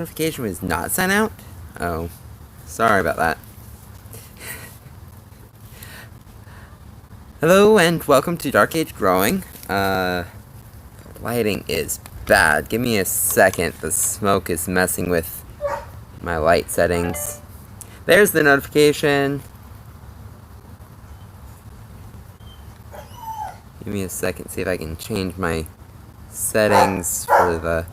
Notification was not sent out? Oh, sorry about that. Hello and welcome to Dark Age Growing. Lighting is bad. Give me a second. The smoke is messing with my light settings. There's the notification. Give me a second, see if I can change my settings for the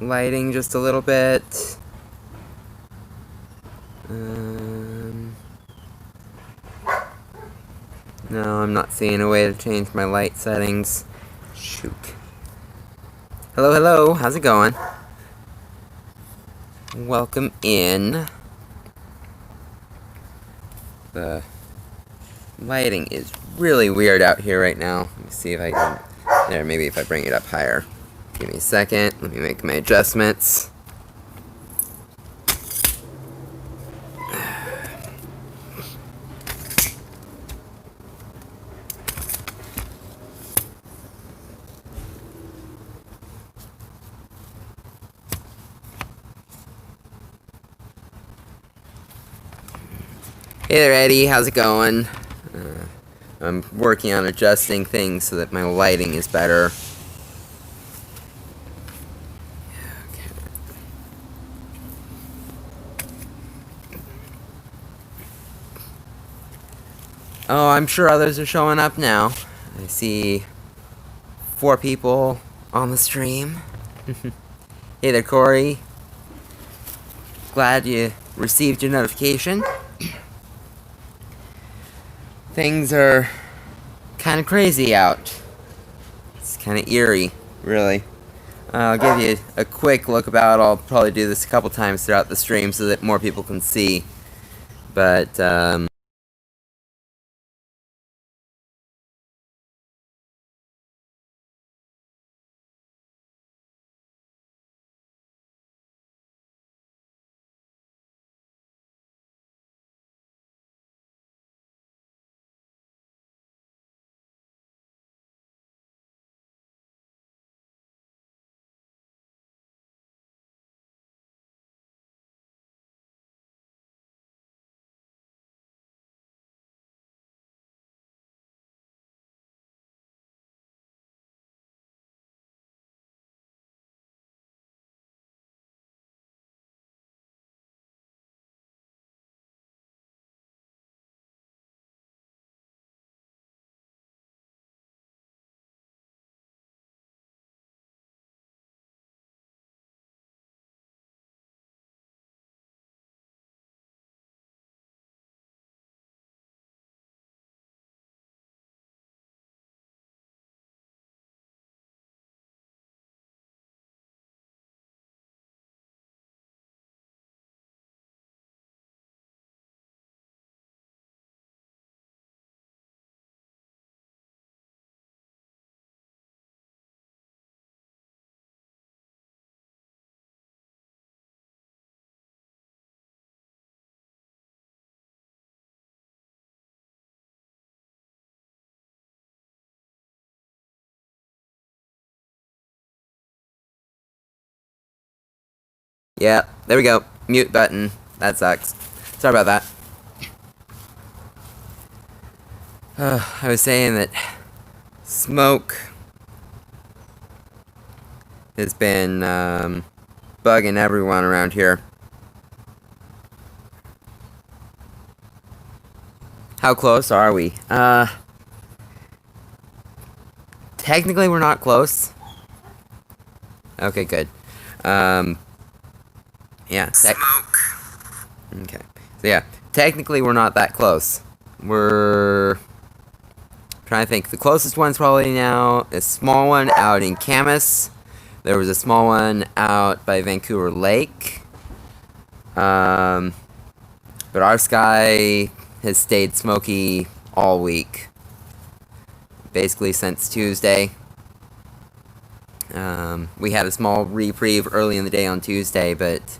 lighting just a little bit. No, I'm not seeing a way to change my light settings. Shoot. Hello, hello, how's it going? Welcome in. The lighting is really weird out here right now. Let me see if I can... There, maybe if I bring it up higher. Give me a second, let me make my adjustments. Hey there, Eddie. How's it going? I'm working on adjusting things so that my lighting is better. Okay. Oh, I'm sure others are showing up now. I see 4 people on the stream. Hey there, Corey. Glad you received your notification. Things are kind of crazy out. It's kind of eerie, really. I'll give you a quick look about it. I'll probably do this a couple times throughout the stream so that more people can see. But, yeah, there we go. Mute button. That sucks. Sorry about that. I was saying that smoke has been bugging everyone around here. How close are we? Technically we're not close. Okay, good. Yeah. Smoke. Okay. So yeah, technically we're not that close. We're trying to think. The closest one's probably now a small one out in Camas. There was a small one out by Vancouver Lake. But our sky has stayed smoky all week. Basically since Tuesday. We had a small reprieve early in the day on Tuesday, but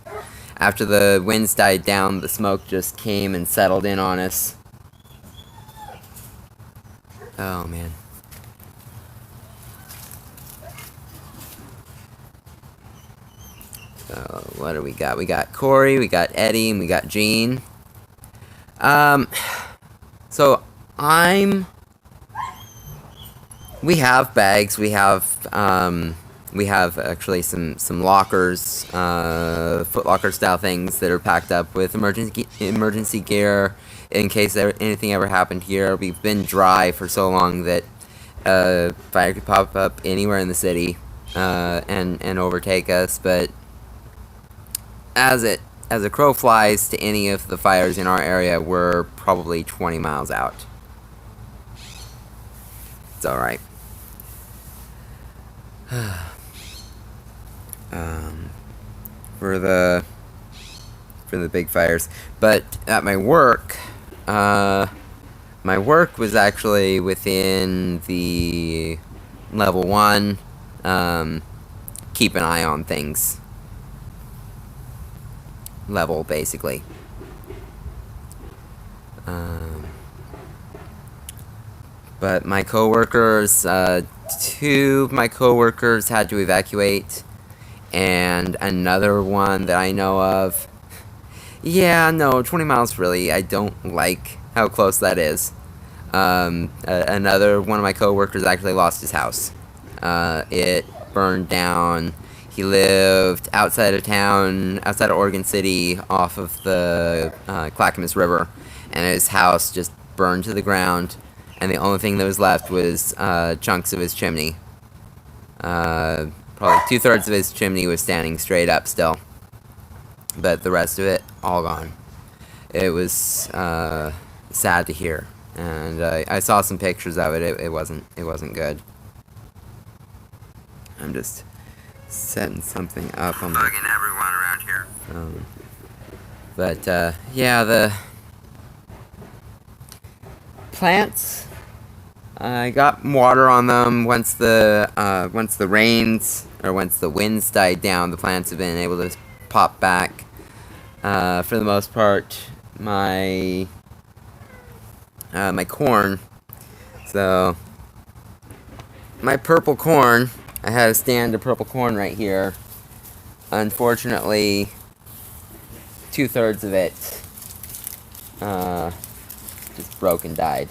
after the winds died down, the smoke just came and settled in on us. Oh, man. So, what do we got? We got Corey, we got Eddie, and we got Gene. So, we have bags, we have actually some lockers, foot locker style things that are packed up with emergency gear in case anything ever happened here. We've been dry for so long that fire could pop up anywhere in the city and overtake us, but as a crow flies to any of the fires in our area, we're probably 20 miles out. It's alright. For the big fires. But at my work was actually within the level 1 keep an eye on things level, basically. But my coworkers, 2 of my coworkers had to evacuate, and another one that I know of. Yeah, no, 20 miles really. I don't like how close that is. Another one of my coworkers actually lost his house. It burned down. He lived outside of town, outside of Oregon City, off of the Clackamas River, and his house just burned to the ground, and the only thing that was left was chunks of his chimney. Probably 2/3 of his chimney was standing straight up still, but the rest of it, all gone. It was sad to hear, and I saw some pictures of it. It wasn't good. I'm just setting something up on my bugging everyone around here. phone. But yeah, the plants, I got water on them. Once the rains or once the winds died down, the plants have been able to pop back. For the most part, my corn. So my purple corn, I had a stand of purple corn right here. Unfortunately, 2/3 of it just broke and died.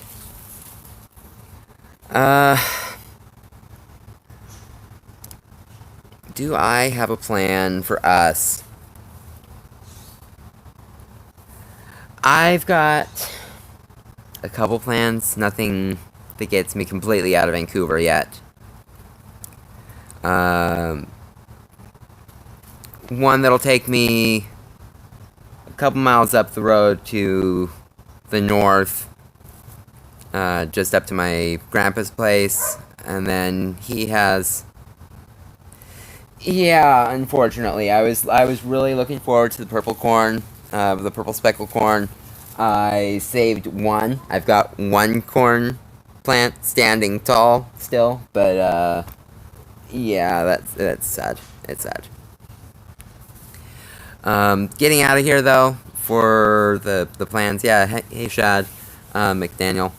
Do I have a plan for us? I've got a couple plans, nothing that gets me completely out of Vancouver yet. One that'll take me a couple miles up the road to the north, just up to my grandpa's place, and then he has. Yeah, unfortunately, I was really looking forward to the purple corn, the purple speckled corn. I saved one. I've got one corn plant standing tall still, but yeah, that's sad. It's sad. Getting out of here though for the plans. Yeah, hey Shad, McDaniel.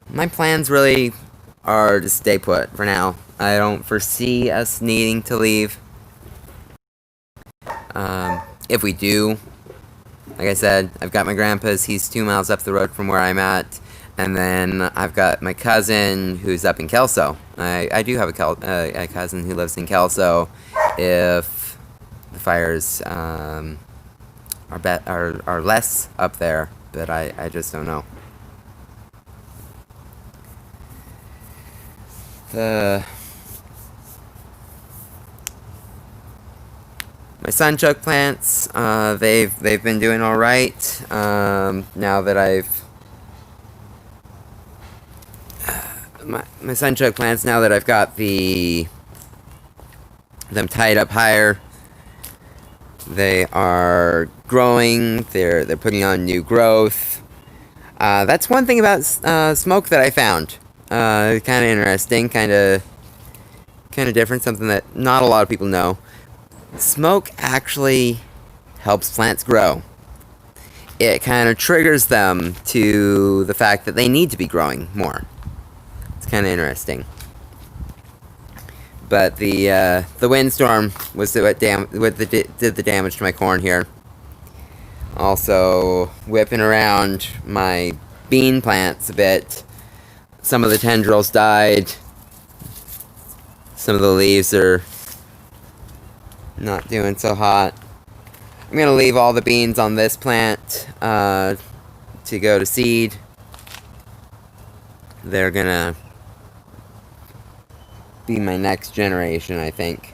My plans really are to stay put for now. I don't foresee us needing to leave. If we do, like I said, I've got my grandpa's. He's 2 miles up the road from where I'm at. And then I've got my cousin who's up in Kelso. I do have a cousin who lives in Kelso. If the fires are less up there, but I just don't know. My sunchoke plants, they've been doing all right. Now that my sunchoke plants, now that I've got them tied up higher, they are growing. They're putting on new growth. That's one thing about smoke that I found. Kind of interesting, kind of different. Something that not a lot of people know. Smoke actually helps plants grow. It kind of triggers them to the fact that they need to be growing more. It's kind of interesting. But the windstorm was what did the damage to my corn here. Also, whipping around my bean plants a bit. Some of the tendrils died. Some of the leaves are not doing so hot. I'm going to leave all the beans on this plant to go to seed. They're going to be my next generation, I think.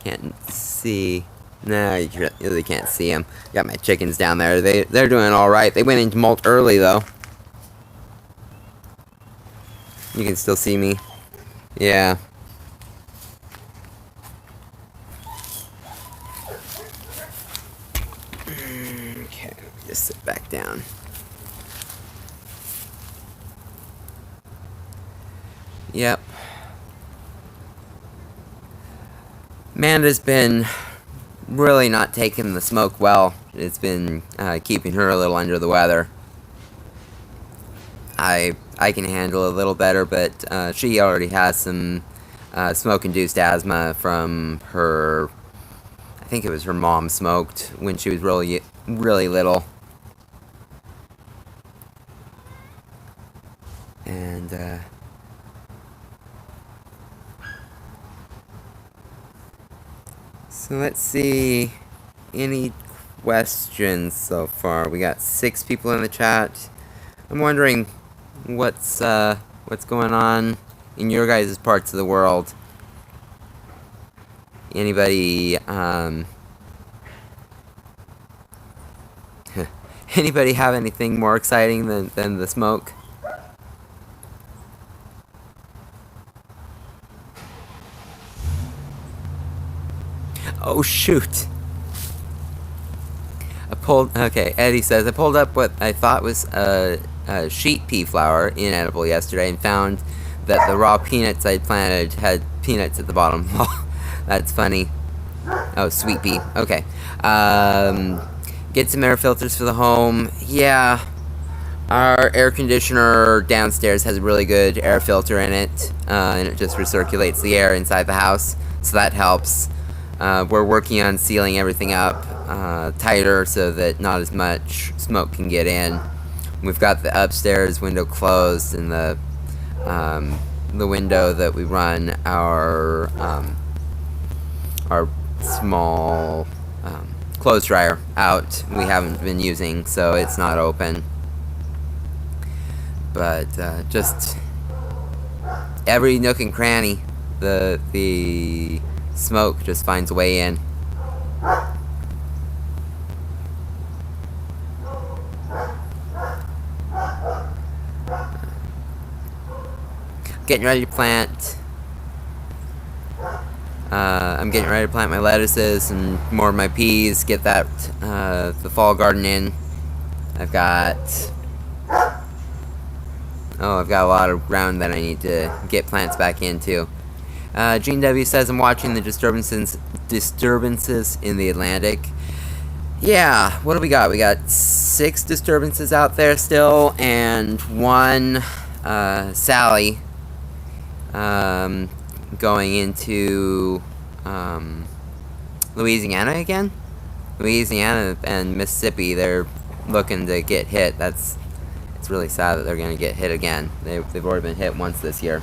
Can't see. No, you really can't see them. Got my chickens down there. They're doing all right. They went into molt early though. You can still see me. Yeah. Okay, just sit back down. Yep. Amanda's been really not taking the smoke well. It's been keeping her a little under the weather. I can handle it a little better, but she already has some smoke-induced asthma from her. I think it was her mom smoked when she was really little. And so let's see, any questions so far? We got 6 people in the chat. I'm wondering what's going on in your guys' parts of the world. Anybody anybody have anything more exciting than the smoke? Oh shoot. Okay, Eddie says, I pulled up what I thought was a sheet pea flower, inedible, yesterday, and found that the raw peanuts I'd planted had peanuts at the bottom. That's funny. Oh, sweet pea. Okay. Get some air filters for the home. Yeah. Our air conditioner downstairs has a really good air filter in it, and it just recirculates the air inside the house, so that helps. We're working on sealing everything up tighter so that not as much smoke can get in. We've got the upstairs window closed, and the window that we run our small clothes dryer out, we haven't been using, so it's not open. But just every nook and cranny, the smoke just finds a way in. Getting ready to plant. I'm getting ready to plant my lettuces and more of my peas. Get that the fall garden in. I've got a lot of ground that I need to get plants back into. Gene W says, I'm watching the disturbances in the Atlantic. Yeah, what do we got? We got 6 disturbances out there still, and 1 Sally going into Louisiana again. Louisiana and Mississippi, they're looking to get hit. It's really sad that they're going to get hit again. They've already been hit once this year.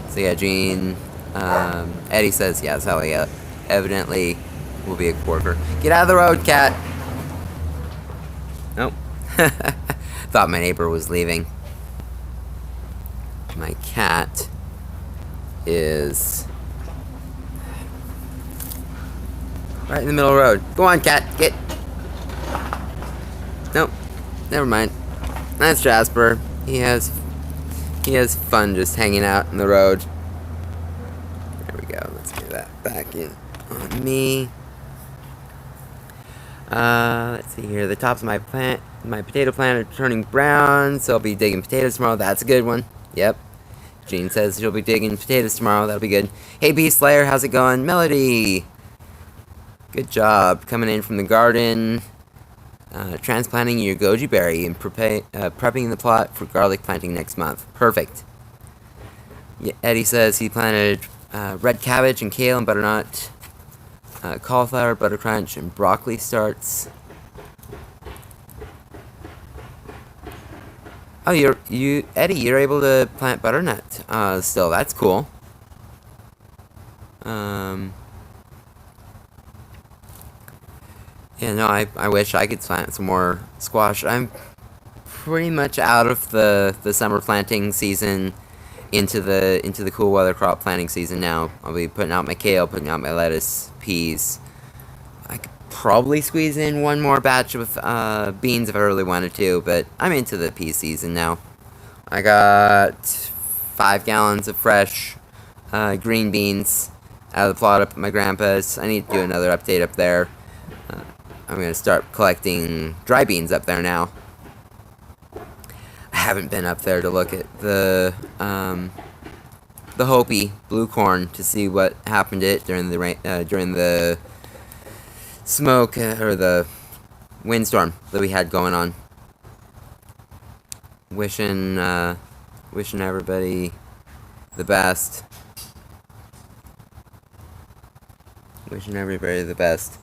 So yeah, Gene, Eddie says, yeah, Sally evidently will be a quarter. Get out of the road, cat! Nope. Thought my neighbor was leaving. My cat is right in the middle of the road. Go on, cat, get! Nope, never mind. That's Jasper. He has fun just hanging out in the road. There we go. Let's get that back in on me. Let's see here. The tops of my potato plant are turning brown, so I'll be digging potatoes tomorrow. That's a good one. Yep. Jean says she'll be digging potatoes tomorrow. That'll be good. Hey, Bee Slayer, how's it going? Melody. Good job coming in from the garden. transplanting your goji berry and prepping the plot for garlic planting next month. Perfect. Yeah, Eddie says he planted red cabbage and kale and butternut, cauliflower, buttercrunch, and broccoli starts. Oh, Eddie, you're able to plant butternut still. That's cool. Yeah, no, I wish I could plant some more squash. I'm pretty much out of the summer planting season into the cool weather crop planting season now. I'll be putting out my kale, putting out my lettuce, peas. I could probably squeeze in one more batch of beans if I really wanted to, but I'm into the pea season now. I got 5 gallons of fresh green beans out of the plot up at my grandpa's. I need to do another update up there. I'm going to start collecting dry beans up there now. I haven't been up there to look at the Hopi blue corn to see what happened to it during the smoke or the windstorm that we had going on. Wishing everybody the best. Wishing everybody the best.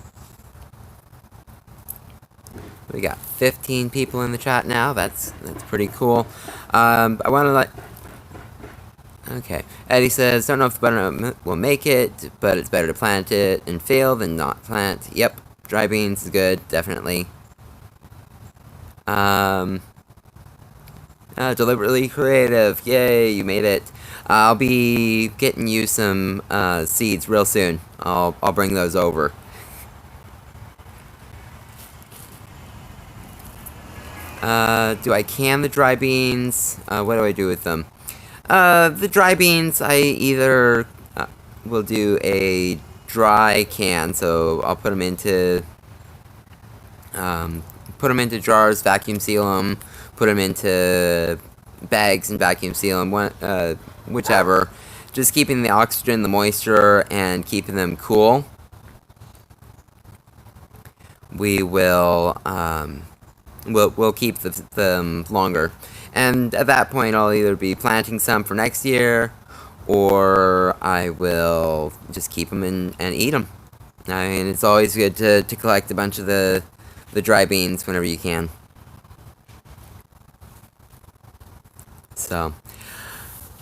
We got 15 people in the chat now. That's pretty cool. I want to let. Okay, Eddie says, don't know if the butternut will make it, but it's better to plant it and fail than not plant. Yep, dry beans is good, definitely. Deliberately creative. Yay, you made it. I'll be getting you some seeds real soon. I'll bring those over. Do I can the dry beans? What do I do with them? The dry beans, I either will do a dry can, so I'll put them into jars, vacuum seal them, put them into bags and vacuum seal them, whichever. Just keeping the oxygen, the moisture, and keeping them cool. We will, we'll keep them longer. And at that point, I'll either be planting some for next year, or I will just keep them and eat them. I mean, it's always good to collect a bunch of the dry beans whenever you can. So,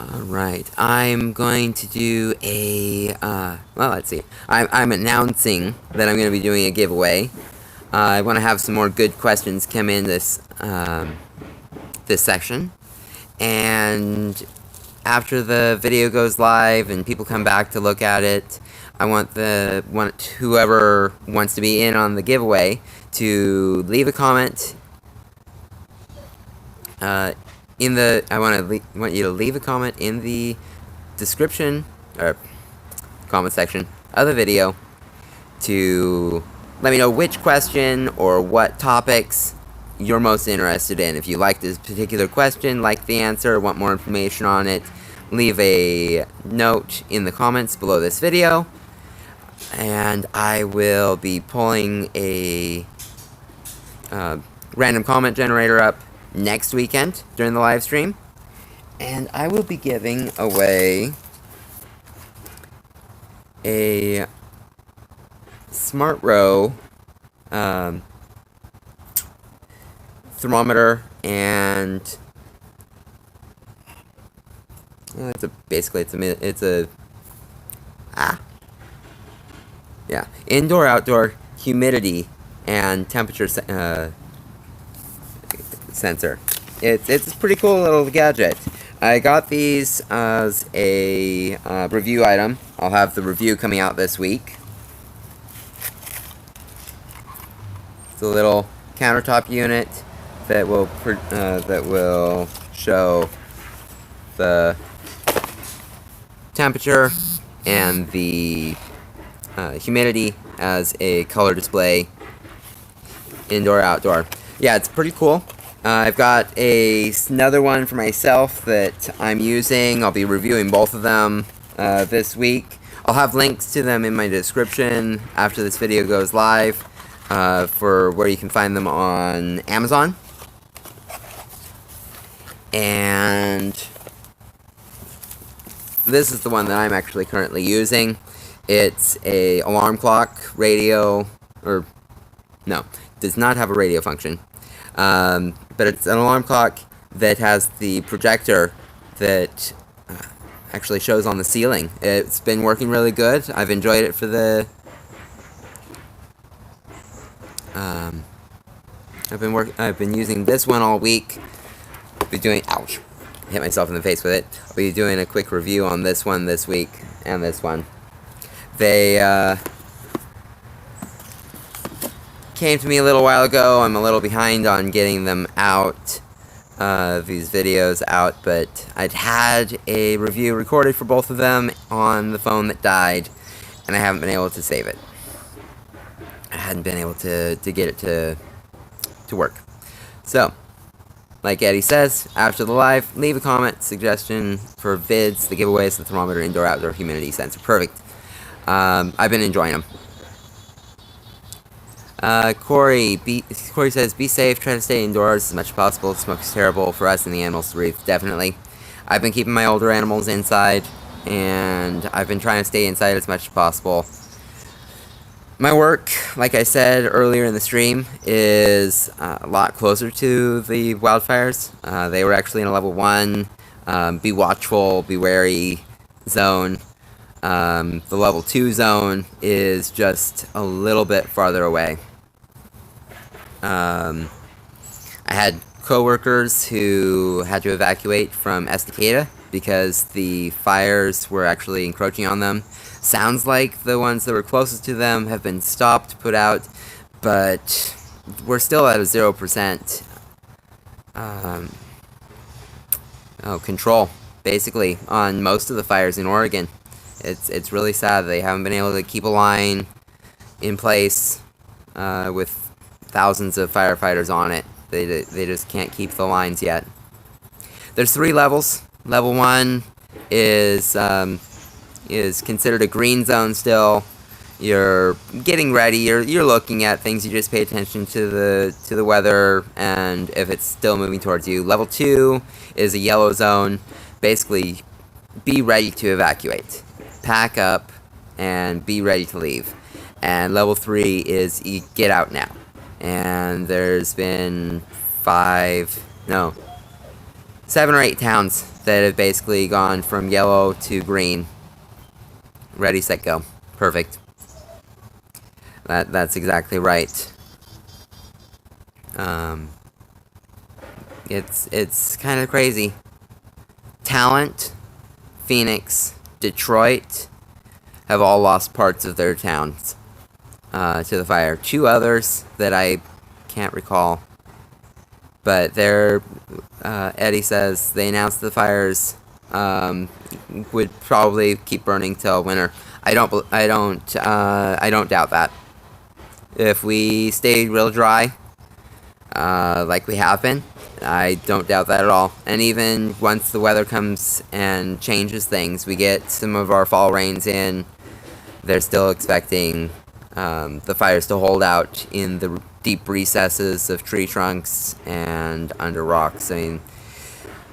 alright, I'm going to do a, well, let's see. I'm announcing that I'm going to be doing a giveaway. I want to have some more good questions come in this section, and after the video goes live and people come back to look at it, I want whoever wants to be in on the giveaway to leave a comment. I want you to leave a comment in the description or comment section of the video to let me know which question or what topics you're most interested in. If you like this particular question, like the answer, want more information on it, leave a note in the comments below this video, and I will be pulling a random comment generator up next weekend during the live stream, and I will be giving away a Smart Row thermometer, and it's a indoor outdoor humidity and temperature sensor. It's a pretty cool little gadget. I got these as a review item. I'll have the review coming out this week. It's a little countertop unit that will show the temperature and the humidity as a color display, indoor outdoor. Yeah, it's pretty cool. I've got another one for myself that I'm using. I'll be reviewing both of them this week. I'll have links to them in my description after this video goes live. for where you can find them on Amazon. And this is the one that I'm actually currently using. It's a alarm clock radio, or no, does not have a radio function. But it's an alarm clock that has the projector that actually shows on the ceiling. It's been working really good. I've enjoyed it for the I've been using this one all week. Ouch, hit myself in the face with it. I'll be doing a quick review on this one this week and this one. They came to me a little while ago. I'm a little behind on getting them out, these videos out, but I'd had a review recorded for both of them on the phone that died, and I haven't been able to save it. I hadn't been able to get it to work. So, like Eddie says, after the live, leave a comment, suggestion for vids, the giveaways, the thermometer, indoor, outdoor, humidity sensor. Perfect. I've been enjoying them. Corey says, be safe, try to stay indoors as much as possible. Smoke is terrible for us and the animals to breathe. Definitely. I've been keeping my older animals inside, and I've been trying to stay inside as much as possible. My work, like I said earlier in the stream, is a lot closer to the wildfires. They were actually in a level 1, be watchful, be wary zone. The level 2 zone is just a little bit farther away. I had coworkers who had to evacuate from Estacada because the fires were actually encroaching on them. Sounds like the ones that were closest to them have been stopped, put out, but we're still at a 0% control, basically, on most of the fires in Oregon. It's really sad. They haven't been able to keep a line in place with thousands of firefighters on it. They just can't keep the lines yet. There's 3 levels. Level 1 is considered a green zone still. You're getting ready. You're looking at things. You just pay attention to the weather and if it's still moving towards you. Level 2 is a yellow zone. Basically, be ready to evacuate. Pack up and be ready to leave. And level 3 is get out now. And there's been 7 or 8 towns that have basically gone from yellow to green. Ready, set, go. Perfect. That's exactly right. It's kind of crazy. Talent, Phoenix, Detroit have all lost parts of their towns to the fire. 2 others that I can't recall, but they're Eddie says they announced the fires would probably keep burning till winter. I don't doubt that. If we stayed real dry, like we have been, I don't doubt that at all. And even once the weather comes and changes things, we get some of our fall rains in, they're still expecting the fires to hold out in the deep recesses of tree trunks and under rocks. I mean,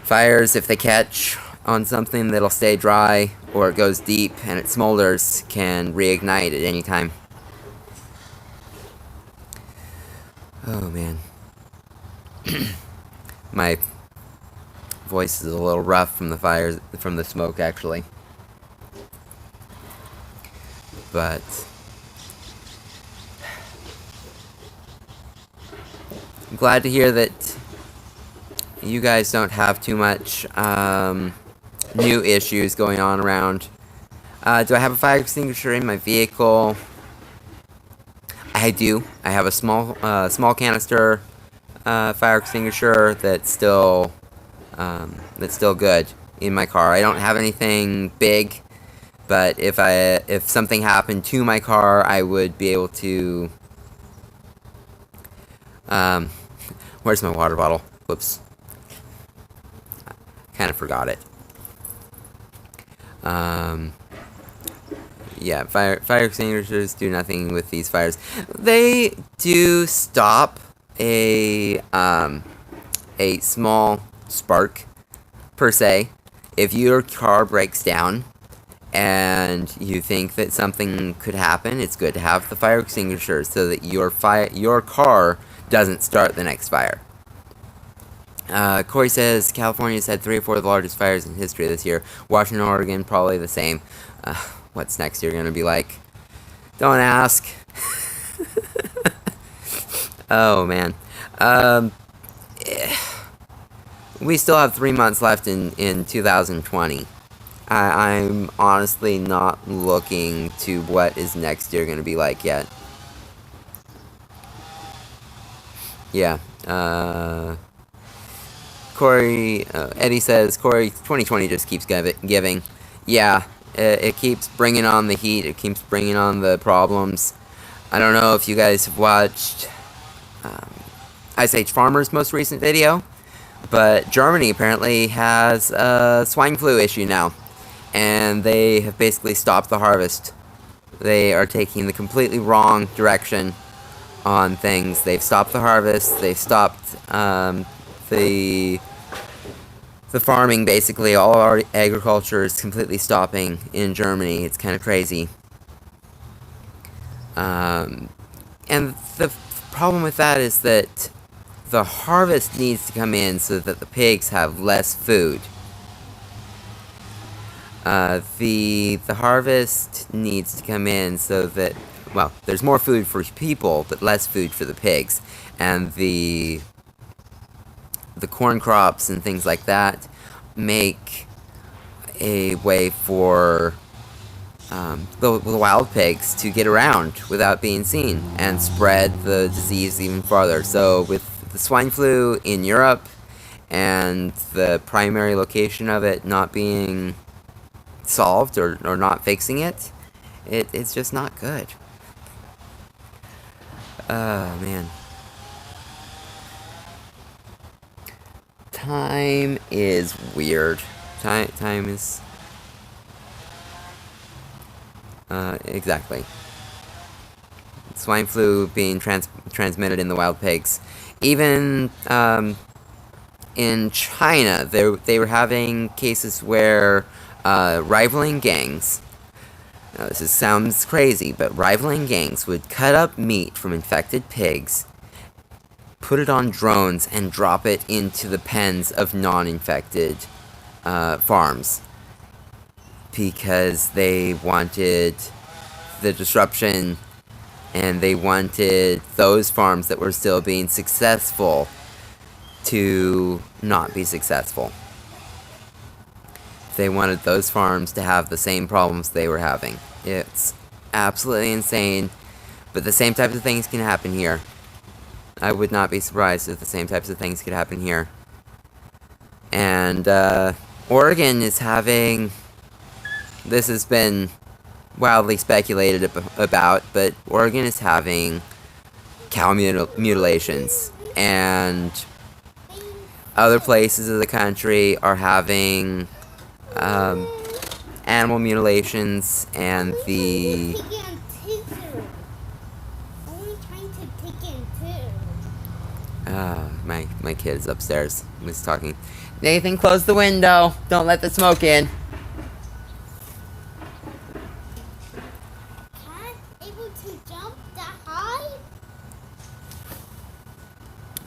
fires, if they catch on something that'll stay dry or it goes deep and it smolders, can reignite at any time. Oh man. My voice is a little rough from the fires, from the smoke actually. But I'm glad to hear that you guys don't have too much new issues going on around. Do I have a fire extinguisher in my vehicle? I do. I have a small canister fire extinguisher that's still good in my car. I don't have anything big, but if something happened to my car, I would be able to. Where's my water bottle? Whoops. Kind of forgot it. yeah, fire extinguishers do nothing with these fires. They do stop a small spark per se. If your car breaks down and you think that something could happen, it's good to have the fire extinguisher so that your car doesn't start the next fire. Corey says California's had 3 or 4 of the largest fires in history this year. Washington, Oregon, probably the same. What's next year going to be like? Don't ask. Oh, man. We still have 3 months left in 2020. I'm honestly not looking to what is next year going to be like yet. Yeah. Corey, Eddie says, Corey, 2020 just keeps giving. Yeah, it keeps bringing on the heat. It keeps bringing on the problems. I don't know if you guys have watched Ice Age Farmer's most recent video, but Germany apparently has a swine flu issue now, and they have basically stopped the harvest. They are taking the completely wrong direction on things. They've stopped the harvest. They've stopped the farming. Basically, all our agriculture is completely stopping in Germany. It's kind of crazy. And the problem with that is that the harvest needs to come in so that the pigs have less food. The harvest needs to come in so that, well, there's more food for people, but less food for the pigs. And the corn crops and things like that make a way for the wild pigs to get around without being seen and spread the disease even farther. So with the swine flu in Europe and the primary location of it not being solved or not fixing it, it's just not good. Man. Time is weird. Time is... exactly. Swine flu being transmitted in the wild pigs. Even, in China, they were having cases where, rivaling gangs... Now, this sounds crazy, but rivaling gangs would cut up meat from infected pigs, put it on drones, and drop it into the pens of non-infected farms. Because they wanted the disruption, and they wanted those farms that were still being successful to not be successful. They wanted those farms to have the same problems they were having. It's absolutely insane, but the same types of things can happen here. I would not be surprised if the same types of things could happen here. And Oregon is having... This has been wildly speculated about, but Oregon is having cow mutilations, and other places of the country are having animal mutilations, and the... my kid's upstairs. He's talking. Nathan, close the window. Don't let the smoke in.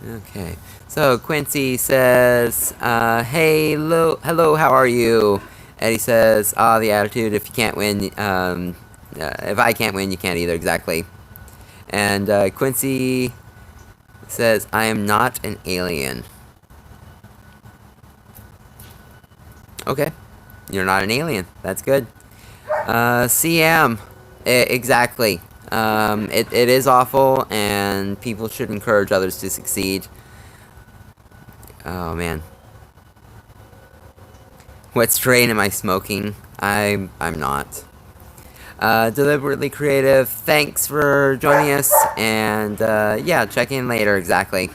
Okay, so Quincy says, hey, hello, how are you? Eddie says, the attitude, if you can't win, if I can't win, you can't either, exactly. And, Quincy says, I am not an alien. Okay, you're not an alien, that's good. CM, exactly. It is awful, and people should encourage others to succeed. Oh, man. What strain am I smoking? I'm not. Deliberately Creative, thanks for joining us, and, yeah, check in later, exactly.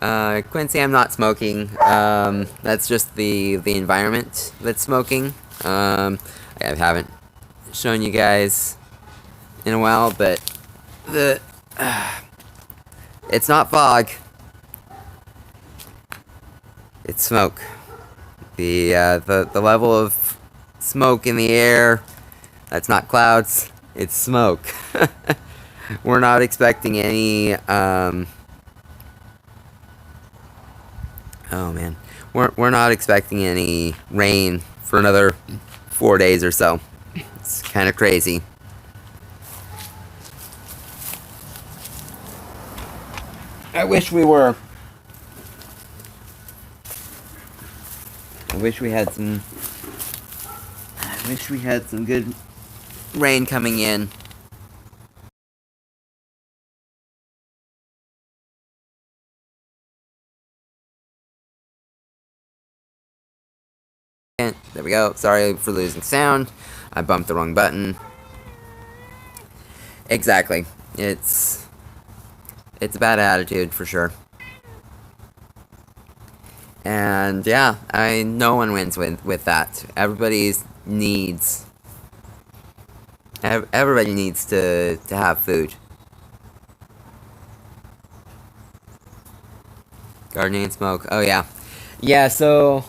Quincy, I'm not smoking. That's just the environment that's smoking. I haven't shown you guys in a while, but the it's not fog. It's smoke. The level of smoke in the air, that's not clouds, it's smoke. We're not expecting any, oh man. We're not expecting any rain for another 4 days or so. It's kind of crazy. I wish we were. I wish we had some good rain coming in. And there we go. Sorry for losing sound. I bumped the wrong button. Exactly. It's a bad attitude for sure. And yeah, no one wins with that. Everybody needs to have food. Gardening and smoke. Oh yeah. Yeah, so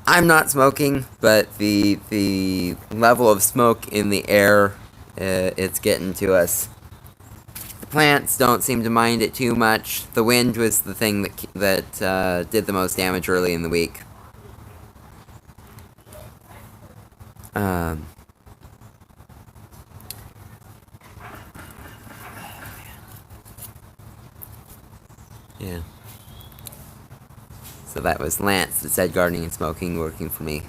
I'm not smoking, but the level of smoke in the air, it's getting to us. The plants don't seem to mind it too much. The wind was the thing that did the most damage early in the week. Yeah. So that was Lance that said gardening and smoking working for me.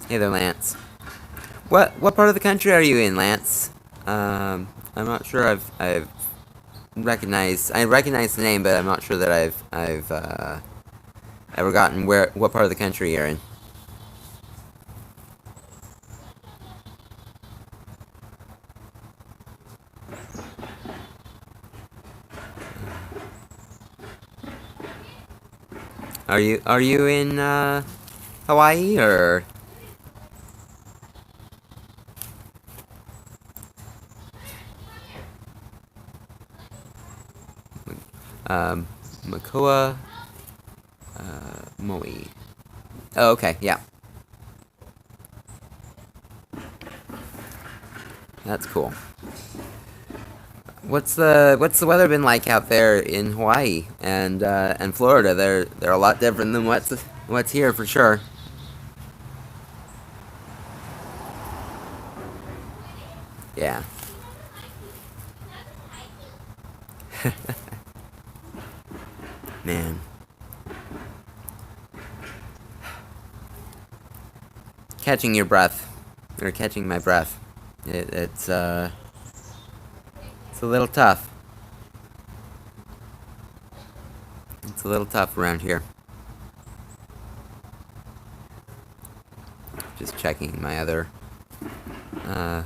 Hey there, Lance. What part of the country are you in, Lance? I'm not sure I've recognized the name, but I'm not sure that I've ever gotten what part of the country you're in. Are you in Hawaii or? Makua, Maui. Oh, okay, yeah. That's cool. What's the weather been like out there in Hawaii and Florida? They're a lot different than what's here for sure. Yeah. Man. Catching your breath. Or catching my breath. It's a little tough. It's a little tough around here. Just checking my other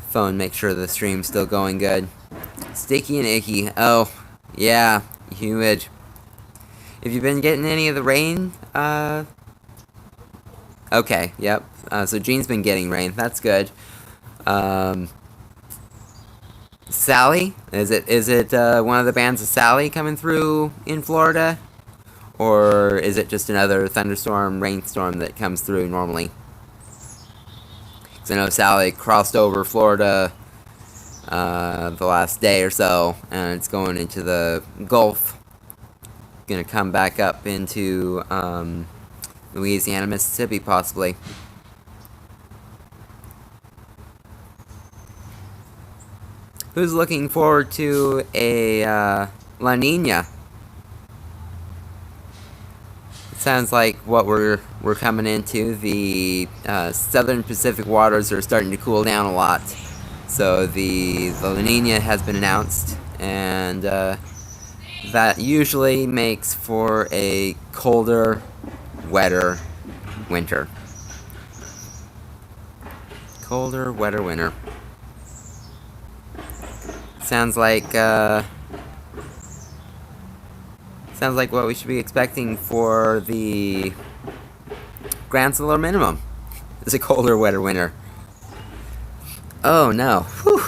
phone, make sure the stream's still going good. Sticky and icky. Oh, yeah, humid. Have you been getting any of the rain? Okay, yep. So Jean's been getting rain. That's good. Sally? Is it one of the bands of Sally coming through in Florida? Or is it just another thunderstorm, rainstorm that comes through normally? Because I know Sally crossed over Florida the last day or so, and it's going into the Gulf. Gonna come back up into Louisiana, Mississippi, possibly. Who's looking forward to a La Nina? It sounds like what we're coming into. The southern Pacific waters are starting to cool down a lot, so the La Nina has been announced, and that usually makes for a colder, wetter winter. Colder, wetter winter. Sounds like what we should be expecting for the ground solar minimum. It's a colder, wetter winter. Oh no. Whew.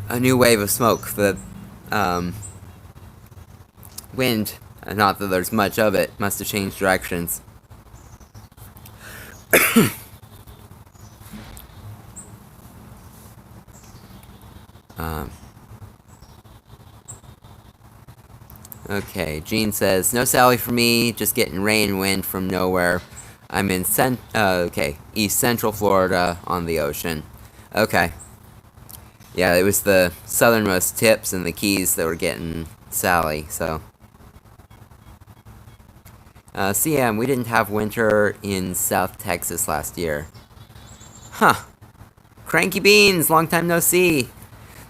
A new wave of smoke. The wind, not that there's much of it, must have changed directions. Okay, Gene says, no Sally for me, just getting rain and wind from nowhere. I'm in East Central Florida on the ocean. Okay. Yeah, it was the southernmost tips and the Keys that were getting Sally, so. CM, we didn't have winter in South Texas last year. Huh. Cranky Beans, long time no see.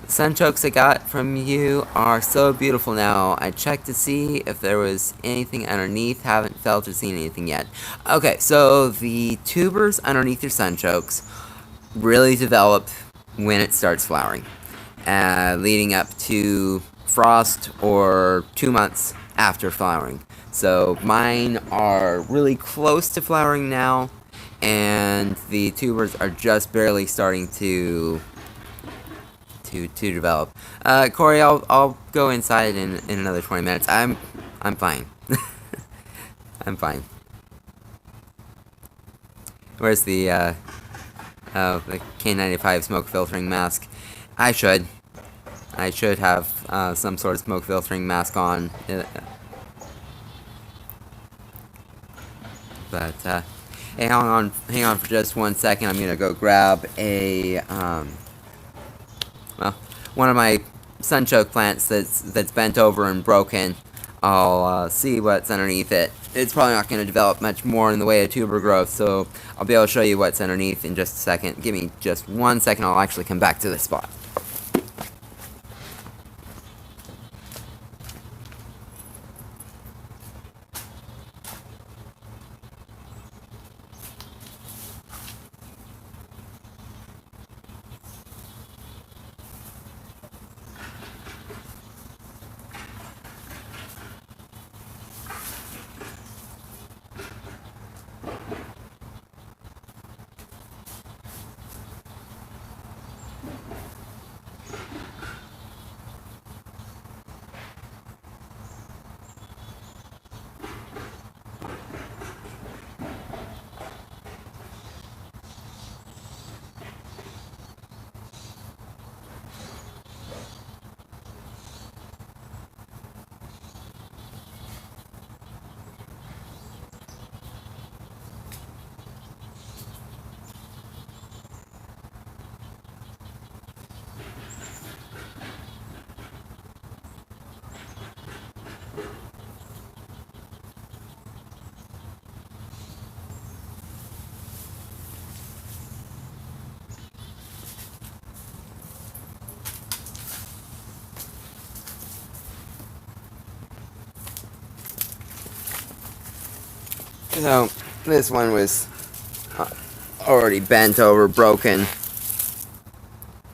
The sunchokes I got from you are so beautiful now. I checked to see if there was anything underneath. Haven't felt or seen anything yet. Okay, so the tubers underneath your sunchokes really develop when it starts flowering, leading up to frost or 2 months after flowering. So mine are really close to flowering now, and the tubers are just barely starting to develop. Corey, I'll go inside in another 20 minutes. I'm fine. I'm fine. Where's the K95 smoke filtering mask? I should have some sort of smoke filtering mask on. But hey, hang on for just 1 second. I'm gonna go grab a one of my sunchoke plants that's bent over and broken. I'll see what's underneath it. It's probably not going to develop much more in the way of tuber growth, so I'll be able to show you what's underneath in just a second. Give me just 1 second, I'll actually come back to this spot. So, this one was already bent over, broken.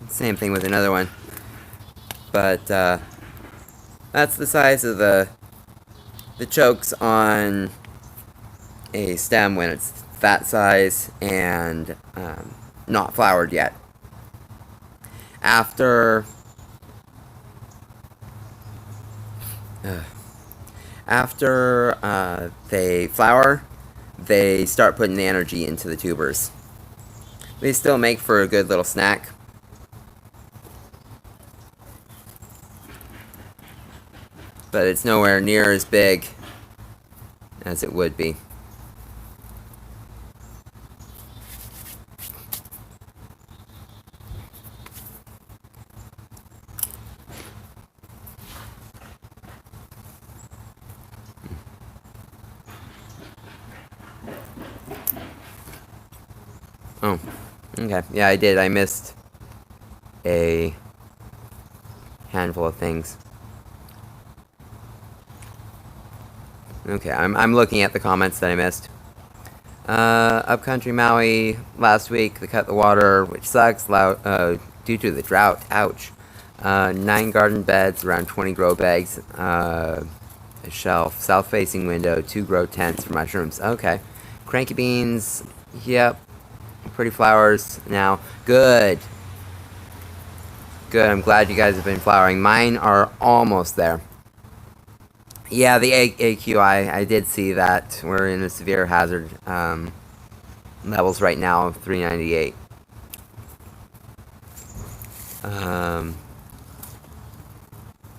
Same thing with another one. But, that's the size of the chokes on a stem when it's that size and not flowered yet. After they flower, they start putting the energy into the tubers. They still make for a good little snack. But it's nowhere near as big as it would be. Oh, okay. Yeah, I did. I missed a handful of things. Okay, I'm looking at the comments that I missed. Upcountry Maui last week, they cut the water, which sucks, due to the drought. Ouch. 9 garden beds, around 20 grow bags, a shelf, south-facing window, 2 grow tents for mushrooms. Okay. Cranky Beans, Yep. Pretty flowers now. Good. Good. I'm glad you guys have been flowering. Mine are almost there. Yeah, the AQI, I did see that. We're in a severe hazard levels right now of 398. Um,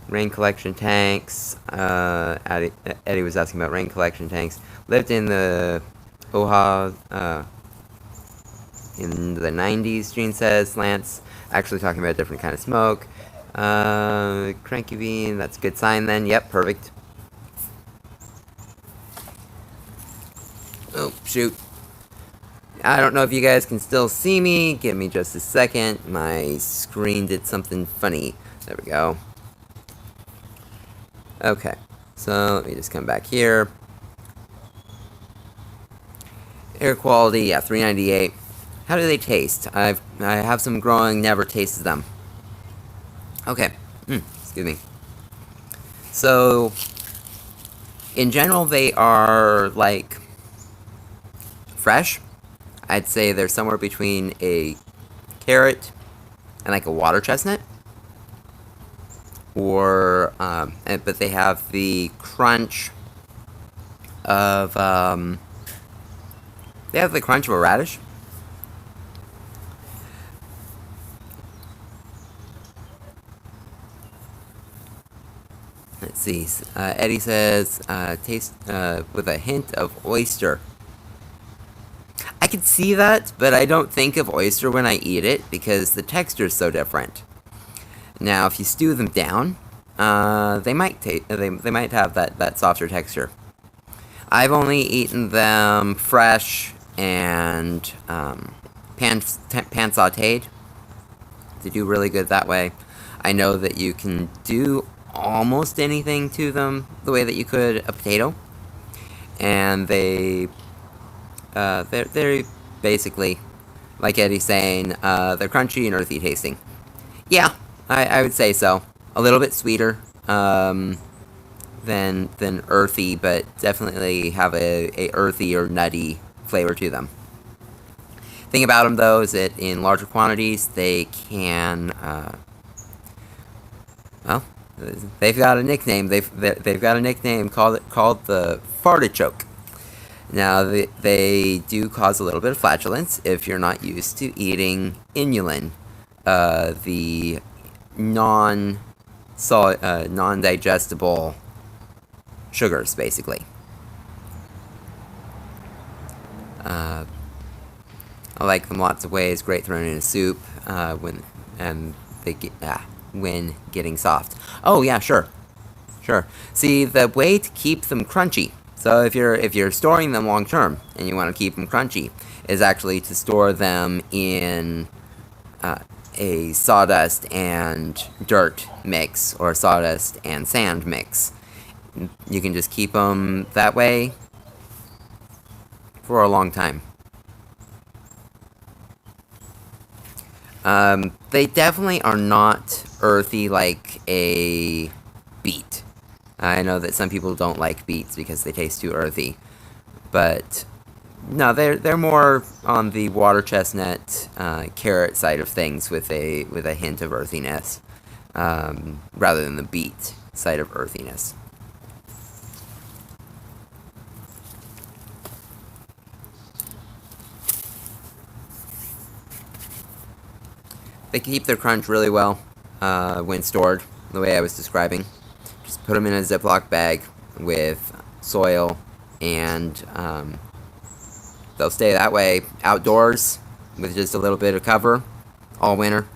rain collection tanks. Eddie was asking about rain collection tanks. Lived in the Oha in the 90s, Gene says. Lance actually talking about a different kind of smoke. Cranky bean, that's a good sign then. Yep, perfect. Oh, shoot. I don't know if you guys can still see me. Give me just a second. My screen did something funny. There we go. Okay. So, let me just come back here. Air quality, yeah, 398. How do they taste? I have some growing, never tasted them. Okay. Excuse me. So, in general, they are, like, fresh. I'd say they're somewhere between a carrot and like a water chestnut. Or, but they have the crunch of, they have the crunch of a radish. Let's see. Eddie says, taste with a hint of oyster. I can see that, but I don't think of oyster when I eat it because the texture is so different. Now, if you stew them down, they might they might have that softer texture. I've only eaten them fresh and pan sautéed. They do really good that way. I know that you can do almost anything to them the way that you could a potato, and they're basically, like Eddie's saying, they're crunchy and earthy tasting. Yeah, I would say so. A little bit sweeter than earthy, but definitely have a earthy or nutty flavor to them. Thing about them though is that in larger quantities they can, well, they've got a nickname. They've got a nickname called the fartichoke. Now they do cause a little bit of flatulence if you're not used to eating inulin, the non-digestible sugars, basically. I like them lots of ways. Great thrown in a soup when getting soft. Oh yeah, sure. See, the way to keep them crunchy. So if you're storing them long term and you want to keep them crunchy, is actually to store them in a sawdust and dirt mix or sawdust and sand mix. You can just keep them that way for a long time. They definitely are not earthy like a beet. I know that some people don't like beets because they taste too earthy, but no, they're more on the water chestnut, carrot side of things with a hint of earthiness, rather than the beet side of earthiness. They keep their crunch really well when stored, the way I was describing. Just put them in a Ziploc bag with soil, and they'll stay that way outdoors with just a little bit of cover all winter.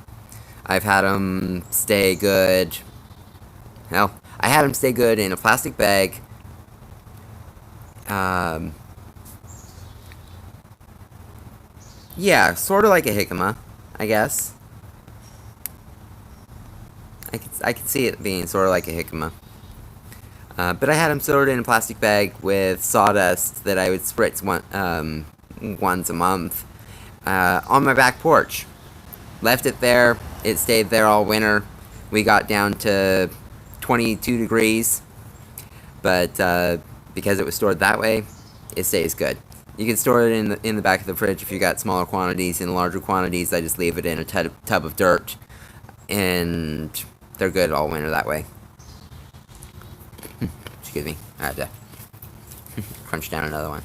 I've had them stay good. Hell, I had them stay good in a plastic bag. Yeah, sort of like a jicama, I guess. I could see it being sort of like a jicama. But I had them stored in a plastic bag with sawdust that I would spritz once a month on my back porch. Left it there. It stayed there all winter. We got down to 22 degrees, but because it was stored that way, it stays good. You can store it in the back of the fridge if you got smaller quantities. In larger quantities, I just leave it in a tub of dirt, and they're good all winter that way. Excuse me, I had to crunch down another one.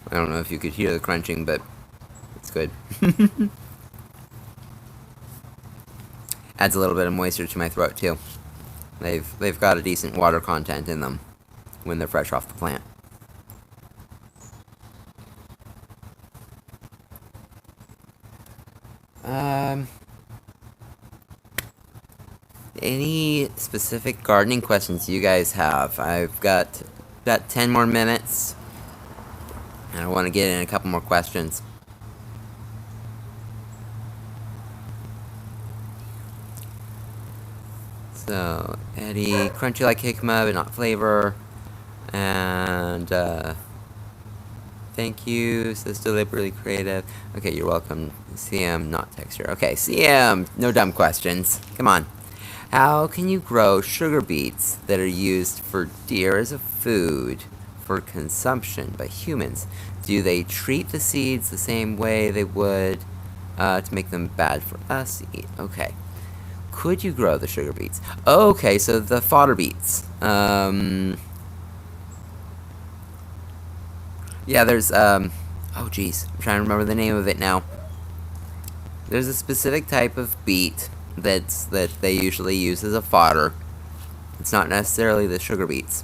I don't know if you could hear the crunching, but it's good. Adds a little bit of moisture to my throat too. They've got a decent water content in them when they're fresh off the plant. Any specific gardening questions you guys have? I've got about 10 more minutes, and I want to get in a couple more questions. So, Eddie, crunchy like jicama, but not flavor. And, thank you, says deliberately creative. Okay, you're welcome. CM, not texture. Okay, CM, no dumb questions. Come on. How can you grow sugar beets that are used for deer as a food for consumption by humans? Do they treat the seeds the same way they would to make them bad for us to eat? Okay. Could you grow the sugar beets? Okay, so the fodder beets. Yeah, there's, oh geez, I'm trying to remember the name of it now. There's a specific type of beet that they usually use as a fodder. It's not necessarily the sugar beets.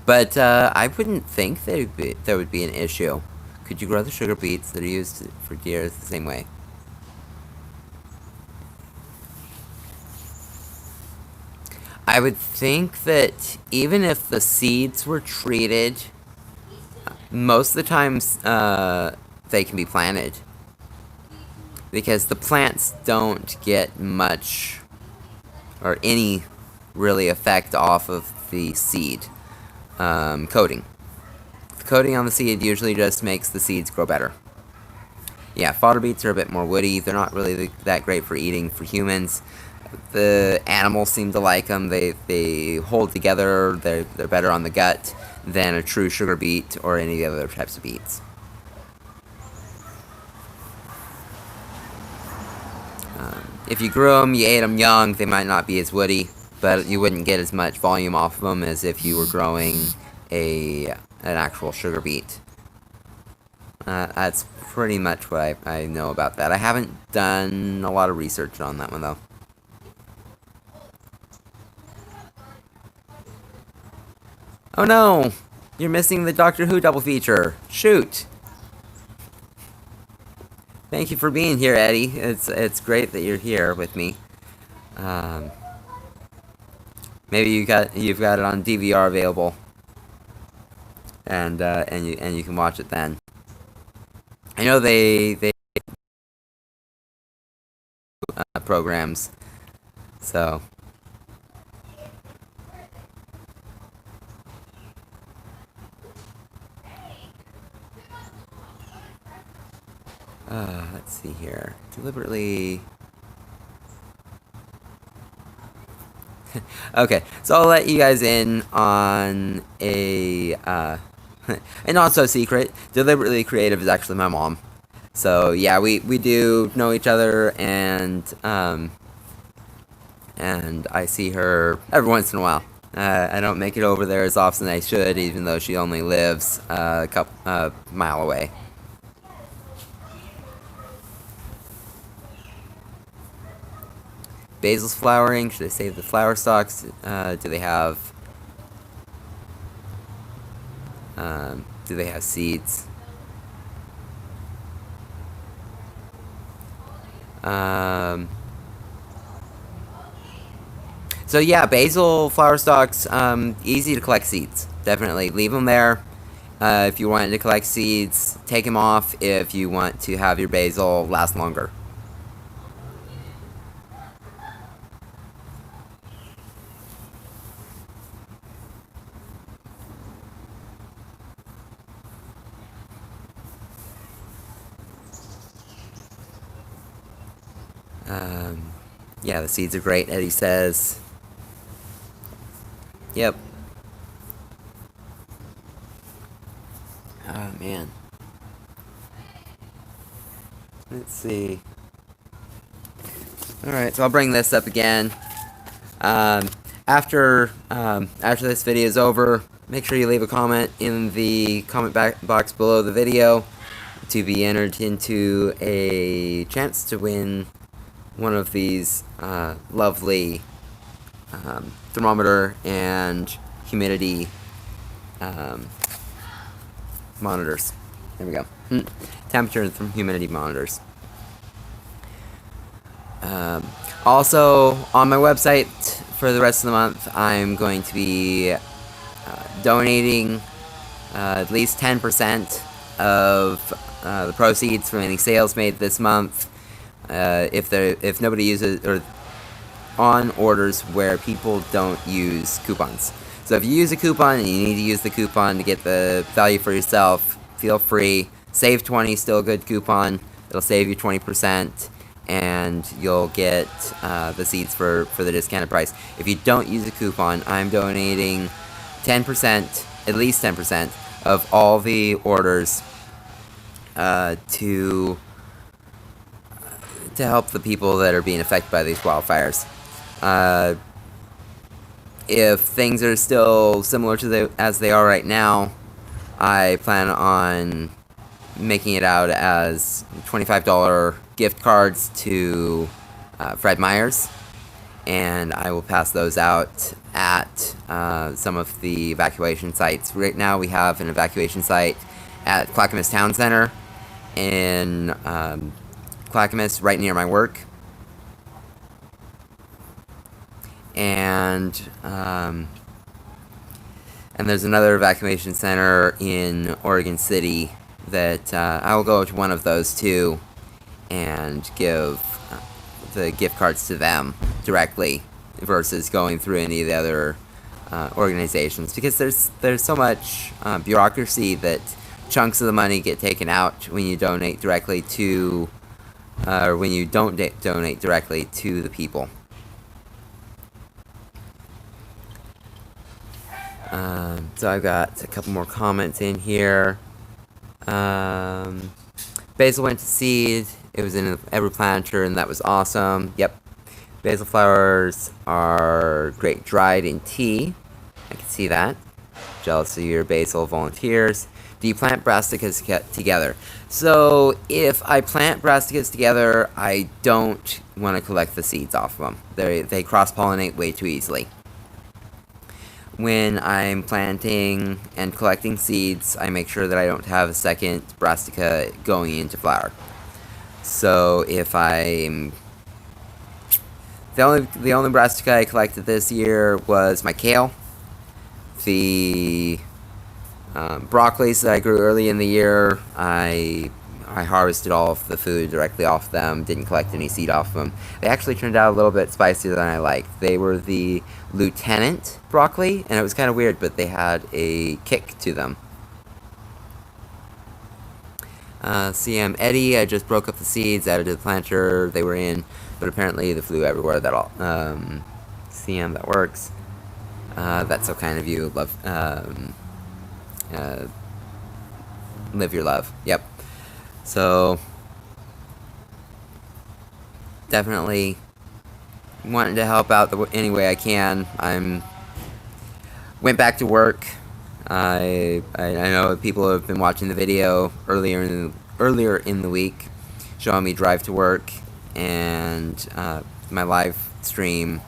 But I wouldn't think there would be an issue. Could you grow the sugar beets that are used for deer the same way? I would think that even if the seeds were treated, most of the times they can be planted. Because the plants don't get much or any really effect off of the seed coating. The coating on the seed usually just makes the seeds grow better. Yeah, fodder beets are a bit more woody. They're not really that great for eating for humans. The animals seem to like them. They hold together. They're better on the gut than a true sugar beet or any of the other types of beets. If you grew them, you ate them young, they might not be as woody, but you wouldn't get as much volume off of them as if you were growing an actual sugar beet. That's pretty much what I know about that. I haven't done a lot of research on that one, though. Oh no! You're missing the Doctor Who double feature. Shoot! Thank you for being here, Eddie. It's great that you're here with me. Maybe you've got it on DVR available, and you can watch it then. I know they programs, so. Let's see here. Deliberately. Okay, so I'll let you guys in on a a not so secret. Deliberately Creative is actually my mom. So yeah, we do know each other, and I see her every once in a while. I don't make it over there as often as I should, even though she only lives a couple mile away. Basil's flowering. Should I save the flower stalks? Do they have seeds? So yeah, basil flower stalks, easy to collect seeds. Definitely leave them there. If you want to collect seeds, take them off if you want to have your basil last longer. Yeah, the seeds are great, Eddie says. Yep. Oh, man. Let's see. Alright, so I'll bring this up again. After this video is over, make sure you leave a comment in the comment box below the video to be entered into a chance to win one of these lovely thermometer and humidity monitors. There we go. Temperature and humidity monitors. Also, on my website for the rest of the month, I'm going to be donating at least 10% of the proceeds from any sales made this month. If nobody uses, or on orders where people don't use coupons. So if you use a coupon and you need to use the coupon to get the value for yourself, feel free. Save 20, still a good coupon. It'll save you 20%. And you'll get the seeds for the discounted price. If you don't use a coupon, I'm donating 10%, at least 10%, of all the orders to help the people that are being affected by these wildfires. If things are still similar to as they are right now, I plan on making it out as $25 gift cards to Fred Meyer's, and I will pass those out at some of the evacuation sites. Right now we have an evacuation site at Clackamas Town Center in Clackamas, right near my work, and there's another evacuation center in Oregon City that I will go to one of those two and give the gift cards to them directly versus going through any of the other organizations, because there's so much bureaucracy that chunks of the money get taken out when you donate directly to or when you don't donate directly to the people. So I've got a couple more comments in here. Basil went to seed. It was in every planter, and that was awesome. Yep. Basil flowers are great dried in tea. I can see that. Jealous of your basil volunteers. Do you plant brassicas together? So, if I plant brassicas together, I don't want to collect the seeds off of them. They cross-pollinate way too easily. When I'm planting and collecting seeds, I make sure that I don't have a second brassica going into flower. So if I'm... The only brassica I collected this year was my kale. The broccolis that I grew early in the year, I harvested all of the food directly off them, didn't collect any seed off them. They actually turned out a little bit spicier than I liked. They were the Lieutenant broccoli, and it was kind of weird, but they had a kick to them. CM Eddie, I just broke up the seeds, added to the planter they were in, but apparently they flew everywhere. That all. CM, that works. That's so kind of you. Love. Live your love. Yep. So, definitely wanting to help out any way I can. Went back to work. I know people have been watching the video earlier in the week, showing me drive to work, and my live stream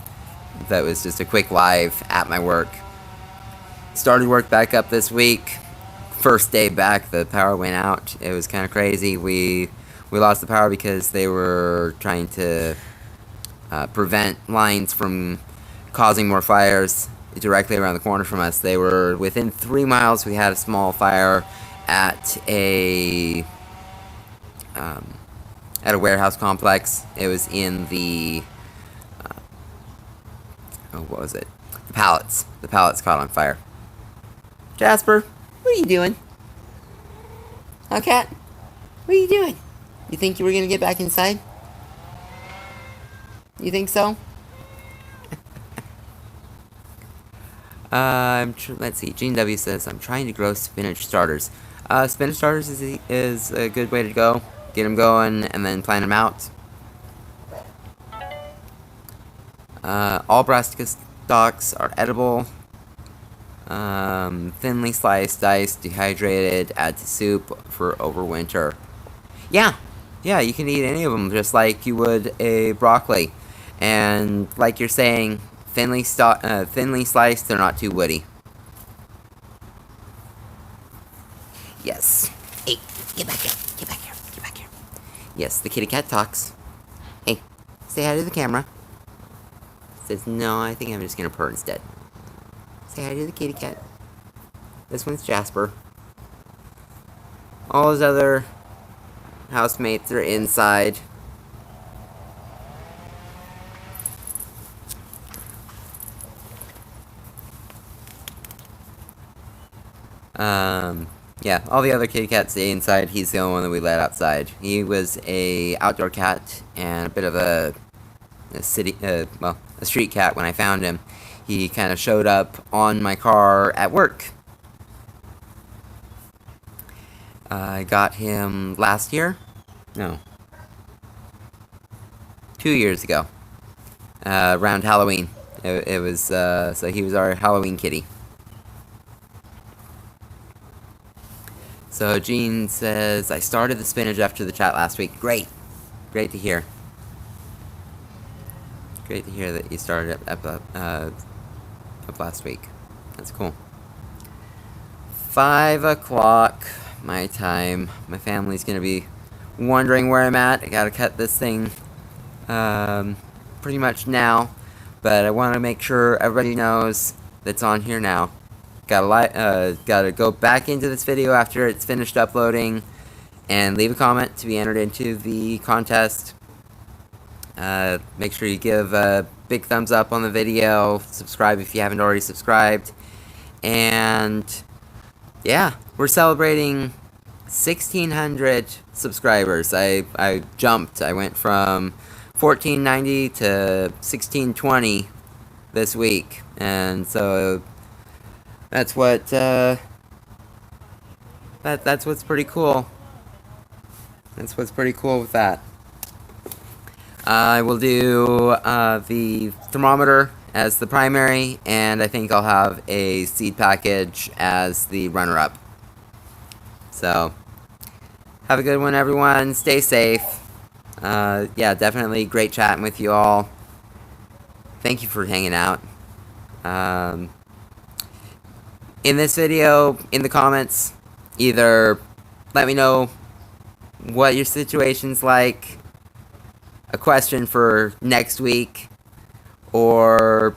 that was just a quick live at my work. Started work back up this week. First day back, the power went out. It was kind of crazy. We lost the power because they were trying to prevent lines from causing more fires directly around the corner from us. They were within 3 miles. We had a small fire at a warehouse complex. It was in the what was it? The pallets. The pallets caught on fire. Jasper, what are you doing? Huh, cat? What are you doing? You think you were gonna get back inside? You think so? Let's see. Gene W says, I'm trying to grow spinach starters. Spinach starters is a good way to go. Get them going and then plant them out. All brassica stalks are edible. Thinly sliced, diced, dehydrated, add to soup for overwinter. Yeah, you can eat any of them just like you would a broccoli. And like you're saying, thinly sliced, they're not too woody. Yes. Hey, get back here. Get back here. Get back here. Yes, the kitty cat talks. Hey, say hi to the camera. Says, no, I think I'm just gonna purr instead. Say hi to the kitty cat. This one's Jasper. All his other housemates are inside. Yeah, all the other kitty cats stay inside. He's the only one that we let outside. He was a outdoor cat and a bit of a street cat when I found him. He kind of showed up on my car at work. I got him last year? No. 2 years ago. Around Halloween. It was, so he was our Halloween kitty. So Gene says, I started the spinach after the chat last week. Great. Great to hear. Great to hear that you started up last week. That's cool. 5 o'clock my time. My family's gonna be wondering where I'm at. I gotta cut this thing pretty much now, but I want to make sure everybody knows that's on here now. Gotta go back into this video after it's finished uploading and leave a comment to be entered into the contest. Make sure you give a big thumbs up on the video, subscribe if you haven't already subscribed, and yeah, we're celebrating 1,600 subscribers. I jumped. I went from 1,490 to 1,620 this week, and so that's what's pretty cool. That's what's pretty cool with that. I will do the thermometer as the primary, and I think I'll have a seed package as the runner-up. So, have a good one, everyone. Stay safe. Yeah, definitely great chatting with you all. Thank you for hanging out. In this video, in the comments, either let me know what your situation's like, a question for next week, or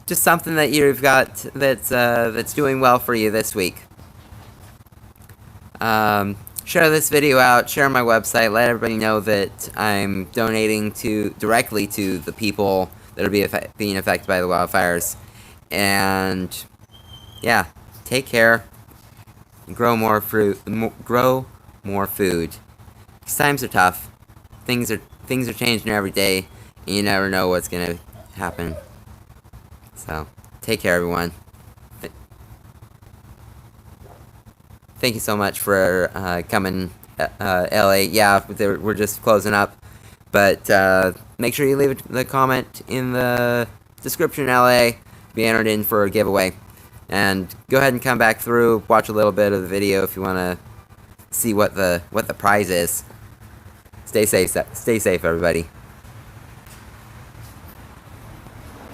just something that you've got that's doing well for you this week. Share this video out, share my website, let everybody know that I'm donating directly to the people that are being affected by the wildfires. And yeah, take care. Grow more fruit. Grow more food. These times are tough. Things are changing every day, and you never know what's gonna happen. So, take care, everyone. Thank you so much for coming, LA. Yeah, we're just closing up, but make sure you leave the comment in the description, LA, to be entered in for a giveaway. And go ahead and come back through, watch a little bit of the video if you want to see what the prize is. Stay safe, everybody.